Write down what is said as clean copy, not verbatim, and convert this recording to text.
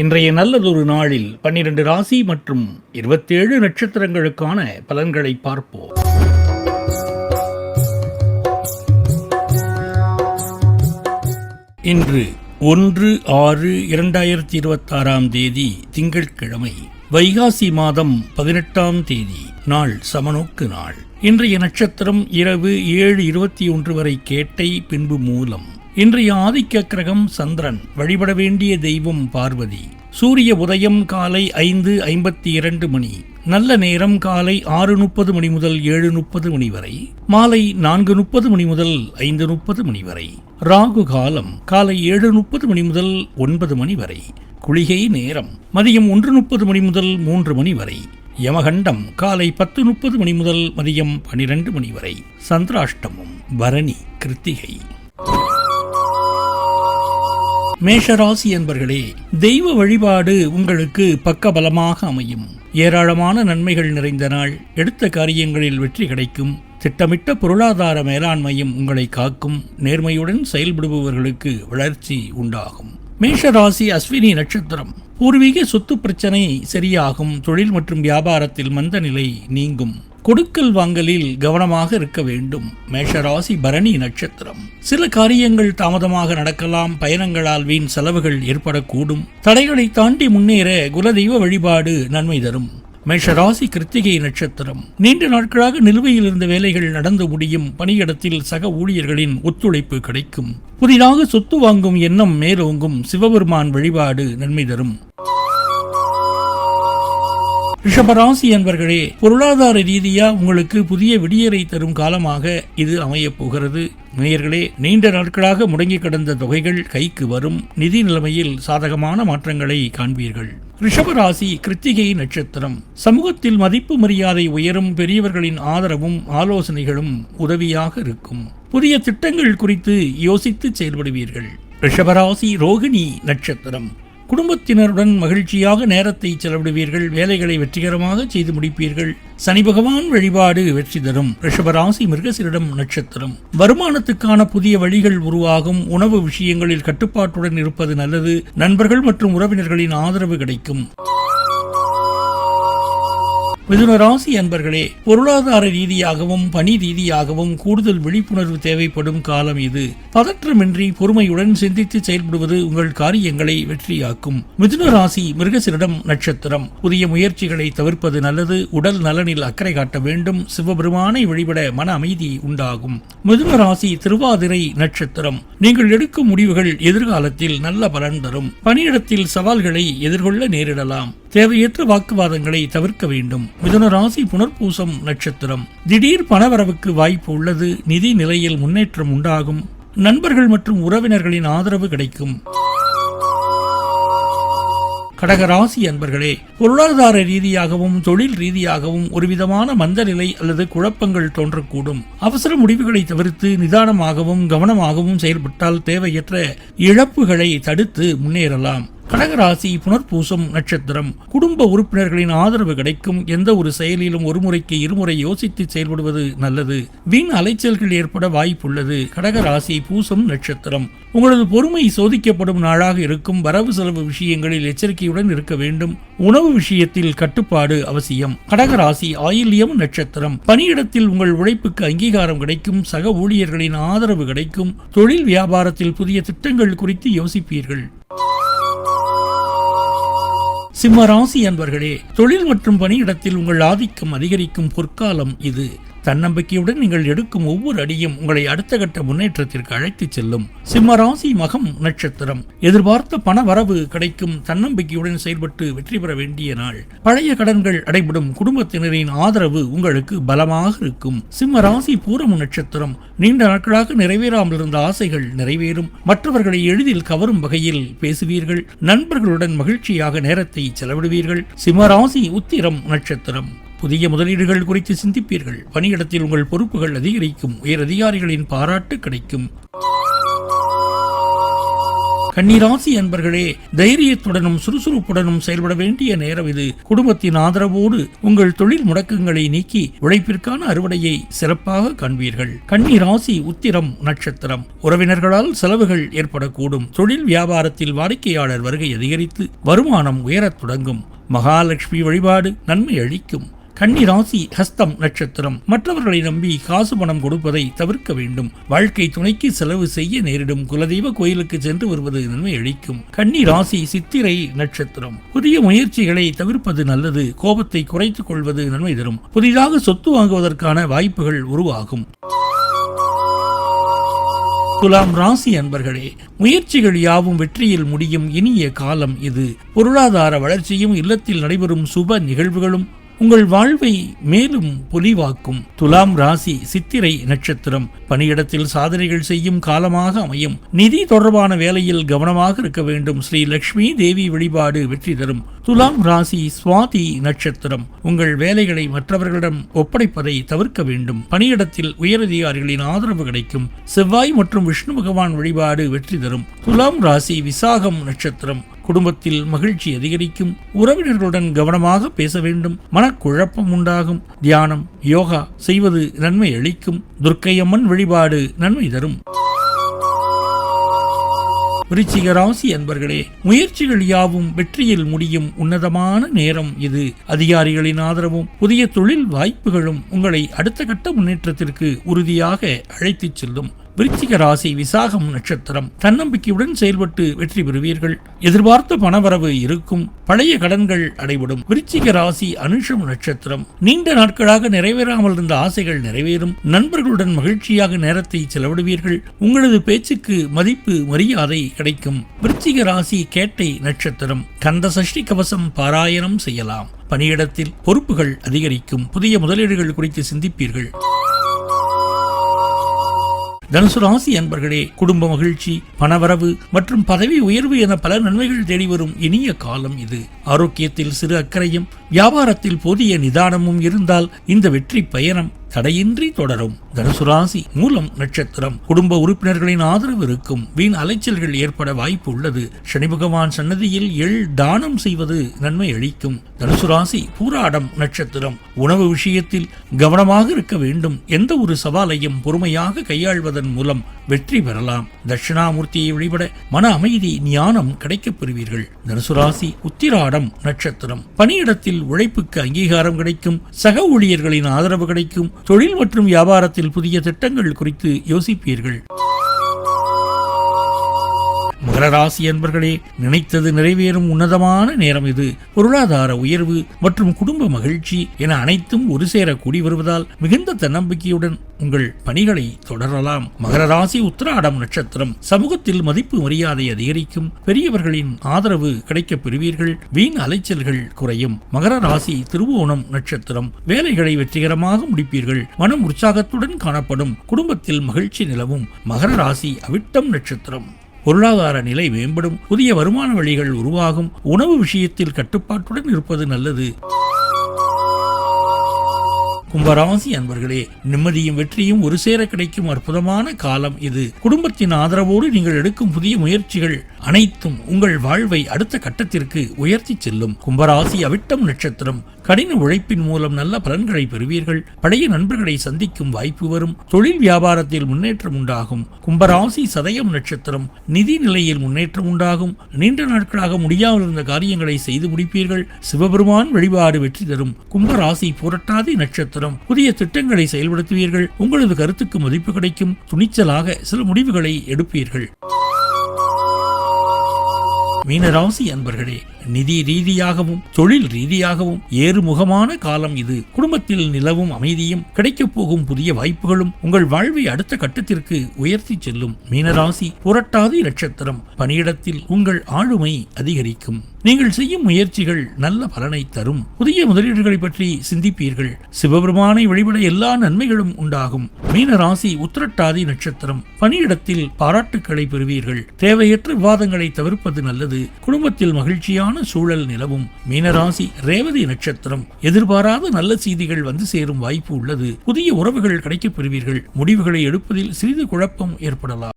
இன்றைய நல்லதொரு நாளில் 12 ராசி மற்றும் 27 நட்சத்திரங்களுக்கான பலன்களை பார்ப்போம். இன்று 1/6/2026 திங்கட்கிழமை, வைகாசி மாதம் 18ஆம் தேதி, நாள் சமநோக்கு நாள். இன்றைய நட்சத்திரம் இரவு 7:21 வரை கேட்டை, பின்பு மூலம். இன்றைய ஆதிக்க கிரகம் சந்திரன். வழிபட வேண்டிய தெய்வம் பார்வதி. சூரிய உதயம் காலை 5:52 மணி. நல்ல நேரம் காலை 6:30 மணி முதல் 7:30 மணி வரை. மாலை 4:30 மணி முதல் 5:30 மணி வரை. ராகு காலம் காலை 7:30 மணி முதல் 9 மணி வரை. குளிகை நேரம் மதியம் 1:30 மணி முதல் 3 மணி வரை. யமகண்டம் காலை 10:30 மணி முதல் மதியம் 12 மணி வரை. சந்திராஷ்டமம் பரணி, கிருத்திகை. மேஷராசி என்பர்களே, தெய்வ வழிபாடு உங்களுக்கு பக்கபலமாக அமையும். ஏராளமான நன்மைகள் நிறைந்த நாள். எடுத்த காரியங்களில் வெற்றி கிடைக்கும். திட்டமிட்ட பொருளாதார மேலாண்மையும் உங்களை காக்கும். நேர்மையுடன் செயல்படுபவர்களுக்கு வளர்ச்சி உண்டாகும். மேஷராசி அஸ்வினி நட்சத்திரம். பூர்வீக சொத்து பிரச்சனை சரியாகும். தொழில் மற்றும் வியாபாரத்தில் மந்த நிலை நீங்கும். கொடுக்கல் வாங்கலில் கவனமாக இருக்க வேண்டும். மேஷராசி பரணி நட்சத்திரம். சில காரியங்கள் தாமதமாக நடக்கலாம். பயணங்களால் வீண் செலவுகள் ஏற்படக்கூடும். தடைகளை தாண்டி முன்னேற குலதெய்வ வழிபாடு நன்மை தரும். மேஷராசி கிருத்திகை நட்சத்திரம். நீண்ட நாட்களாக நிலுவையில் இருந்த வேலைகள் நடந்து முடியும். பணியிடத்தில் சக ஊழியர்களின் ஒத்துழைப்பு கிடைக்கும். புதிதாக சொத்து வாங்கும் எண்ணம் மேலோங்கும். சிவபெருமான் வழிபாடு நன்மை தரும். ரிஷபராசி என்பர்களே, பொருளாதார ரீதியா உங்களுக்கு புதிய விடியலை தரும் காலமாக இது அமையப் போகிறது. நேயர்களே, நீண்ட நாட்களாக முடங்கி கிடந்த தொகைகள் கைக்கு வரும். நிதி நிலைமையில் சாதகமான மாற்றங்களை காண்பீர்கள். ரிஷபராசி கிருத்திகை நட்சத்திரம். சமூகத்தில் மதிப்பு மரியாதை உயரும். பெரியவர்களின் ஆதரவும் ஆலோசனைகளும் உதவியாக இருக்கும். புதிய திட்டங்கள் குறித்து யோசித்து செயல்படுவீர்கள். ரிஷபராசி ரோகிணி நட்சத்திரம். குடும்பத்தினருடன் மகிழ்ச்சியாக நேரத்தை செலவிடுவீர்கள். வேலைகளை வெற்றிகரமாக செய்து முடிப்பீர்கள். சனி பகவான் வழிபாடு வெற்றி தரும். ரிஷபராசி மிருகசீரிடம் நட்சத்திரம். வருமானத்துக்கான புதிய வழிகள் உருவாகும். உணவு விஷயங்களில் கட்டுப்பாட்டுடன் இருப்பது நல்லது. நண்பர்கள் மற்றும் உறவினர்களின் ஆதரவு கிடைக்கும். மிதுன ராசி அன்பர்களே, பொருளாதார ரீதியாகவும் பணி ரீதியாகவும் கூடுதல் விழிப்புணர்வு தேவைப்படும் காலம் இது. பதற்றமின்றி பொறுமையுடன் சிந்தித்து செயல்படுவது உங்கள் காரியங்களை வெற்றியாக்கும். மிதுன ராசி மிருகசீரிடம் நட்சத்திரம். புதிய முயற்சிகளை தவிர்ப்பது நல்லது. உடல் நலனில் அக்கறை காட்ட வேண்டும். சிவபெருமானை வழிபட மன அமைதி உண்டாகும். மிதுன ராசி திருவாதிரை நட்சத்திரம். நீங்கள் எடுக்கும் முடிவுகள் எதிர்காலத்தில் நல்ல பலன் தரும். பணியிடத்தில் சவால்களை எதிர்கொள்ள நேரிடலாம். தேவையற்ற வாக்குவாதங்களை தவிர்க்க வேண்டும். மிதுன ராசி புனர்பூசம் நட்சத்திரம். திடீர் பணவரவுக்கு வாய்ப்பு உள்ளது. நிதி நிலையில் முன்னேற்றம் உண்டாகும். நண்பர்கள் மற்றும் உறவினர்களின் ஆதரவு கிடைக்கும். கடகராசி அன்பர்களே, பொருளாதார ரீதியாகவும் தொழில் ரீதியாகவும் ஒருவிதமான மந்த நிலை அல்லது குழப்பங்கள் தோன்றக்கூடும். அவசர முடிவுகளை தவிர்த்து நிதானமாகவும் கவனமாகவும் செயல்பட்டால் தேவையற்ற இழப்புகளை தடுத்து முன்னேறலாம். கடகராசி புனர்பூசம் நட்சத்திரம். குடும்ப உறுப்பினர்களின் ஆதரவு கிடைக்கும். எந்த ஒரு செயலிலும் ஒரு முறைக்கு இருமுறை யோசித்து செயல்படுவது நல்லது. வீண் அலைச்சல்கள் ஏற்பட வாய்ப்புள்ளது. கடகராசி பூசம் நட்சத்திரம். உங்களது பொறுமை சோதிக்கப்படும் நாளாக இருக்கும். வரவு செலவு விஷயங்களில் எச்சரிக்கையுடன் இருக்க வேண்டும். உணவு விஷயத்தில் கட்டுப்பாடு அவசியம். கடகராசி ஆயில்யம் நட்சத்திரம். பணியிடத்தில் உங்கள் உழைப்புக்கு அங்கீகாரம் கிடைக்கும். சக ஊழியர்களின் ஆதரவு கிடைக்கும். தொழில் வியாபாரத்தில் புதிய திட்டங்கள் குறித்து யோசிப்பீர்கள். சிம்ம ராசி அன்பர்களே, தொழில் மற்றும் பணியிடத்தில் உங்கள் ஆதிக்கம் அதிகரிக்கும் பொற்காலம் இது. தன்னம்பிக்கையுடன் நீங்கள் எடுக்கும் ஒவ்வொரு அடியும் உங்களை அடுத்த கட்ட முன்னேற்றத்திற்கு அழைத்துச் செல்லும். சிம்ம ராசி மகம் நட்சத்திரம். எதிர்பார்த்த பண வரவு கிடைக்கும். தன்னம்பிக்கையுடன் செயல்பட்டு வெற்றி பெற வேண்டிய நாள். பழைய கடன்கள் அடைபடும். குடும்பத்தினரின் ஆதரவு உங்களுக்கு பலமாக இருக்கும். சிம்ம ராசி பூரம் நட்சத்திரம். நீண்ட நாட்களாக நிறைவேறாமல் இருந்த ஆசைகள் நிறைவேறும். மற்றவர்களை எளிதில் கவரும் வகையில் பேசுவீர்கள். நண்பர்களுடன் மகிழ்ச்சியாக நேரத்தை செலவிடுவீர்கள். சிம்ம ராசி உத்திரம் நட்சத்திரம். புதிய முதலீடுகள் குறித்து சிந்திப்பீர்கள். பணியிடத்தில் உங்கள் பொறுப்புகள் அதிகரிக்கும். உயர் அதிகாரிகளின் பாராட்டு கிடைக்கும். கன்னிராசி அன்பர்களே, தைரியத்துடனும் சுறுசுறுப்புடனும் செயல்பட வேண்டிய நேரம் இது. குடும்பத்தின் ஆதரவோடு உங்கள் தொழில் முடக்கங்களை நீக்கி உழைப்பிற்கான அறுவடையை சிறப்பாக காண்பீர்கள். கன்னிராசி உத்திரம் நட்சத்திரம். உறவினர்களால் செலவுகள் ஏற்படக்கூடும். தொழில் வியாபாரத்தில் வாடிக்கையாளர் வருகை அதிகரித்து வருமானம் உயரத் தொடங்கும். மகாலட்சுமி வழிபாடு நன்மை அளிக்கும். கன்னிராசி ஹஸ்தம் நட்சத்திரம். மற்றவர்களை நம்பி காசு பணம் கொடுப்பதை தவிர்க்க வேண்டும். வாழ்க்கை துணைக்கு செலவு செய்ய நேரிடும். குலதெய்வ கோயிலுக்கு சென்று வருவது நன்மை அளிக்கும். கன்னிராசி சித்திரை நட்சத்திரம். புதிய முயற்சிகளை தவிர்ப்பது நல்லது. கோபத்தை குறைத்துக் கொள்வது நன்மை தரும். புதிதாக சொத்து வாங்குவதற்கான வாய்ப்புகள் உருவாகும். துலாம் ராசி அன்பர்களே, முயற்சிகள் யாவும் வெற்றியில் முடியும் இனிய காலம் இது. பொருளாதார வளர்ச்சியும் இல்லத்தில் நடைபெறும் சுப நிகழ்வுகளும் உங்கள் வாழ்வை மேலும் பொலிவாக்கும். துலாம் ராசி சித்திரை நட்சத்திரம். பணியிடத்தில் சாதனைகள் செய்யும் காலமாக அமையும். நிதி தொடர்பான வேலையில் கவனமாக இருக்க வேண்டும். ஸ்ரீ லட்சுமி தேவி வழிபாடு வெற்றி தரும். துலாம் ராசி சுவாதி நட்சத்திரம். உங்கள் வேலைகளை மற்றவர்களிடம் ஒப்படைப்பதை தவிர்க்க வேண்டும். பணியிடத்தில் உயரதிகாரிகளின் ஆதரவு கிடைக்கும். செவ்வாய் மற்றும் விஷ்ணு பகவான் வழிபாடு வெற்றி தரும். துலாம் ராசி விசாகம் நட்சத்திரம். குடும்பத்தில் மகிழ்ச்சி அதிகரிக்கும். உறவினர்களுடன் கவனமாக பேச வேண்டும். மனக்குழப்பம் உண்டாகும். தியானம் யோகா செய்வது நன்மை அளிக்கும். துர்க்கையம்மன் வழிபாடு நன்மை தரும். விருச்சிக ராசி அன்பர்களே, முயற்சிகள் யாவும் வெற்றியில் முடியும் உன்னதமான நேரம் இது. அதிகாரிகளின் ஆதரவும் புதிய தொழில் வாய்ப்புகளும் உங்களை அடுத்த கட்ட முன்னேற்றத்திற்கு உறுதியாக அழைத்துச் செல்லும். விருச்சிக ராசி விசாகம் நட்சத்திரம். தன்னம்பிக்கையுடன் செயல்பட்டு வெற்றி பெறுவீர்கள். எதிர்பார்த்த பணவரவு இருக்கும். பழைய கடன்கள் அடைபடும். விருச்சிக ராசி அனுஷம் நட்சத்திரம். நீண்ட நாட்களாக நிறைவேறாமல் இருந்த ஆசைகள் நிறைவேறும். நண்பர்களுடன் மகிழ்ச்சியாக நேரத்தை செலவிடுவீர்கள். உங்களது பேச்சுக்கு மதிப்பு மரியாதை கிடைக்கும். விருச்சிக ராசி கேட்டை நட்சத்திரம். கந்த சஷ்டி கவசம் பாராயணம் செய்யலாம். பணியிடத்தில் பொறுப்புகள் அதிகரிக்கும். புதிய முதலீடுகள் குறித்து சிந்திப்பீர்கள். தனுசு ராசி அன்பர்களே, குடும்ப மகிழ்ச்சி, பணவரவு மற்றும் பதவி உயர்வு என பல நன்மைகள் தேடி வரும் இனிய காலம் இது. ஆரோக்கியத்தில் சிறு அக்கறையும் வியாபாரத்தில் போதிய நிதானமும் இருந்தால் இந்த வெற்றி பயணம் தடையின்றி தொடரும். தனுசு ராசி மூலம் நட்சத்திரம். குடும்ப உறுப்பினர்களின் ஆதரவு இருக்கும். வீண் அலைச்சல்கள் ஏற்பட வாய்ப்பு உள்ளது. சனி பகவான் சன்னதியில் எள் தானம் செய்வது நன்மை அளிக்கும். தனுசு ராசி பூராடம் நட்சத்திரம். உணவு விஷயத்தில் கவனமாக இருக்க வேண்டும். எந்த ஒரு சவாலையும் பொறுமையாக கையாள்வதன் மூலம் வெற்றி பெறலாம். தட்சிணாமூர்த்தியை வழிபட மன அமைதி ஞானம் கிடைக்கப் பெறுவீர்கள். தனுசு ராசி உத்திராடம் நட்சத்திரம். பணியிடத்தில் உழைப்புக்கு அங்கீகாரம் கிடைக்கும். சக ஊழியர்களின் ஆதரவு கிடைக்கும். தொழில் மற்றும் வியாபாரத்தில் புதிய திட்டங்கள் குறித்து யோசிப்பீர்கள். மகர ராசி அன்பர்களே, நினைத்தது நிறைவேறும் உன்னதமான நேரம் இது. பொருளாதார உயர்வு மற்றும் குடும்ப மகிழ்ச்சி என அனைத்தும் ஒரு சேர கூடி வருவதால் மிகுந்த தன்னம்பிக்கையுடன் உங்கள் பணிகளை தொடரலாம். மகர ராசி உத்திராடம் நட்சத்திரம். சமூகத்தில் மதிப்பு மரியாதை அதிகரிக்கும். பெரியவர்களின் ஆதரவு கிடைக்கப் பெறுவீர்கள். வீண் அலைச்சல்கள் குறையும். மகர ராசி திருவோணம் நட்சத்திரம். வேலைகளை வெற்றிகரமாக முடிப்பீர்கள். மனம் உற்சாகத்துடன் காணப்படும். குடும்பத்தில் மகிழ்ச்சி நிலவும். மகர ராசி அவிட்டம் நட்சத்திரம். பொருளாதார நிலை மேம்படும். புதிய வருமான வழிகள் உருவாகும். உணவு விஷயத்தில் கட்டுப்பாட்டுடன் இருப்பது நல்லது. கும்பராசி அன்பர்களே, நிம்மதியும் வெற்றியும் ஒரு சேர கிடைக்கும் அற்புதமான காலம் இது. குடும்பத்தின் ஆதரவோடு நீங்கள் எடுக்கும் புதிய முயற்சிகள் அனைத்தும் உங்கள் வாழ்வை அடுத்த கட்டத்திற்கு உயர்த்தி செல்லும். கும்பராசி அவிட்டம் நட்சத்திரம். கடின உழைப்பின் மூலம் நல்ல பலன்களை பெறுவீர்கள். பழைய நண்பர்களை சந்திக்கும் வாய்ப்பு வரும். தொழில் வியாபாரத்தில் முன்னேற்றம் உண்டாகும். கும்பராசி சதயம் நட்சத்திரம். நிதி நிலையில் முன்னேற்றம் உண்டாகும். நீண்ட நாட்களாக முடியாமல் இருந்த காரியங்களை செய்து முடிப்பீர்கள். சிவபெருமான் வழிபாடு வெற்றி தரும். கும்பராசி புரட்டாதி நட்சத்திரம். புதிய திட்டங்களை செயல்படுத்துவீர்கள். உங்களது கருத்துக்கு மதிப்பு கிடைக்கும். துணிச்சலாக சில முடிவுகளை எடுப்பீர்கள். மீனராசி அன்பர்களே, நிதி ரீதியாகவும் தொழில் ரீதியாகவும் ஏறுமுகமான காலம் இது. குடும்பத்தில் நிலவும் அமைதியும் கிடைக்கப் போகும் புதிய வாய்ப்புகளும் உங்கள் வாழ்வை அடுத்த கட்டத்திற்கு உயர்த்தி செல்லும். மீனராசி புரட்டாதி நட்சத்திரம். பணியிடத்தில் உங்கள் ஆளுமை அதிகரிக்கும். நீங்கள் செய்யும் முயற்சிகள் நல்ல பலனை தரும். புதிய முதலீடுகளை பற்றி சிந்திப்பீர்கள். சிவபெருமானை வழிபட எல்லா நன்மைகளும் உண்டாகும். மீனராசி உத்திரட்டாதி நட்சத்திரம். பணியிடத்தில் பாராட்டுக்களை பெறுவீர்கள். தேவையற்ற விவாதங்களை தவிர்ப்பது நல்லது. குடும்பத்தில் மகிழ்ச்சியான சூழல் நிலவும். மீனராசி ரேவதி நட்சத்திரம். எதிர்பாராத நல்ல செய்திகள் வந்து சேரும் வாய்ப்பு உள்ளது. புதிய உறவுகள் கிடைக்கப் பெறுவீர்கள். முடிவுகளை எடுப்பதில் சிறிது குழப்பம் ஏற்படலாம்.